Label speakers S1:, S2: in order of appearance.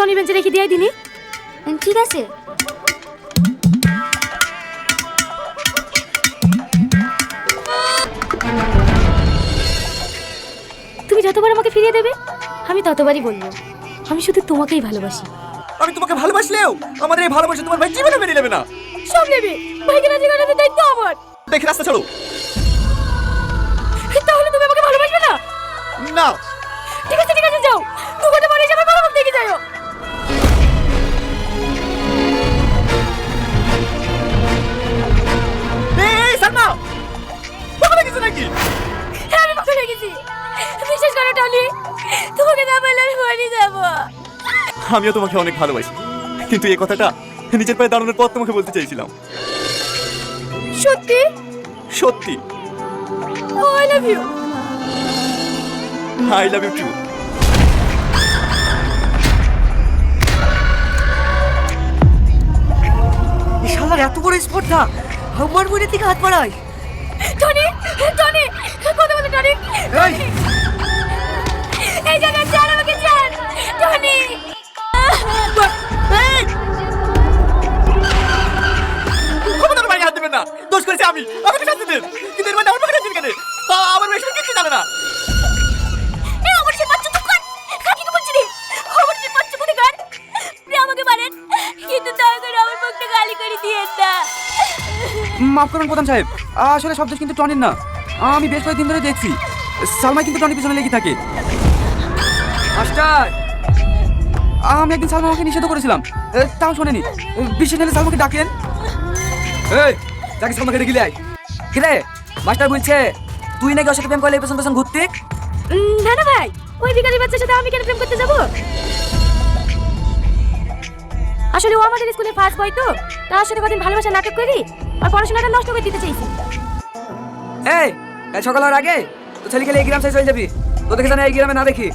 S1: Tony বেঞ্চে রেখে দিয়ে দিনি।
S2: ঠিক আছে।
S1: তুমি যতবার আমাকে ফিরিয়ে দেবে আমি ততবারই বলবো আমি শুধু তোমাকেই ভালোবাসি।
S3: আমি তোমাকে ভালোবাসলেও আমাদের এই ভালোবাসা তোমার ভাই জীবনে মেনে নেবে না।
S1: সব নেবে, ভাইকে রাজি করানোর দায়িত্ব আমার।
S3: দেখে রাস্তা ছাড়ো।
S1: তাহলে তুমি আমাকে ভালোবাসবে না?
S3: না।
S1: ঠিক আছে ঠিক আছে, যাও, 2 ঘন্টা পরে এসে আমার ভালো দেখে যাও।
S3: এই সালমা, পাগল কিছু নাকি?
S1: হ্যাঁ আমি পাগল হয়ে গেছি, বিশ্বাস করো টনি, তোমাকে না বললে আমি মরে যাবো।
S3: আমিও তোমাকে অনেক ভালোবাসি, কিন্তু এই কথাটা নিজের পায়ে দাঁড়ানোর পর তোমাকে বলতে চাইছিলাম।
S1: সত্যি?
S3: সত্যি।
S1: I love you.
S3: I love you too.
S4: এই শালার এত বড় স্পর্ধা আমার মনের দিকে হাত বাড়ায়।
S1: টনি টনি কথা বলো টনি।
S4: এই
S1: এই জায়গা ছাড় আমাকে, ছাড় টনি।
S3: ক্ষমতার বাইরে হাত দেবেন না। দোষ করেছি আমি, আমাকে শাস্তি দেন। কিন্তু এর মানে আমার পকেটে দিন কেন? আমার মেয়ে কিছু জানে না।
S1: এই আমার সে বাচ্চা তো কাট কাকিকে বলছি রে, আমার সে বাচ্চা কোথায় কাট? আপনি আমাকে মারেন কিন্তু দয়া করে আমার মুখটা গালি করে দিয়েন না।
S4: মাফ করুন প্রধান সাহেব, আসলে সব দোষ কিন্তু টনির না। আমি বেশ কয়েকদিন ধরে দেখছি সালমা কিন্তু টনির পিছনে লেগে থাকে। মাস্টার, আমি একদিন সালমাকে নিষেধ করেছিলাম, তাও শোনেনি। বিশেষ হলে সালমাকে ডাকেন। এই যাকে সালমাকে ডেকে আয়। কিরে মাস্টার বলছে তুই নাকি ওর সাথে প্রেম করলে পেছন পেছন ঘুরতে?
S1: না না ভাই, ওই ভিখারি বাচ্চার সাথে আমি কেন প্রেম করতে যাব? আসলে ও আমাদের স্কুলে ফার্স্ট বয়, তো তার সাথে কদিন ভালোবাসা নাটক করি আর পড়াশোনাটা নষ্ট করে দিতে চাইছি।
S4: এই কাল সকাল হওয়ার আগে তো ছেলে গেলে এই গ্রাম ছেড়ে চলে যাবি। তোদেরকে জানি এই গ্রামে না দেখি।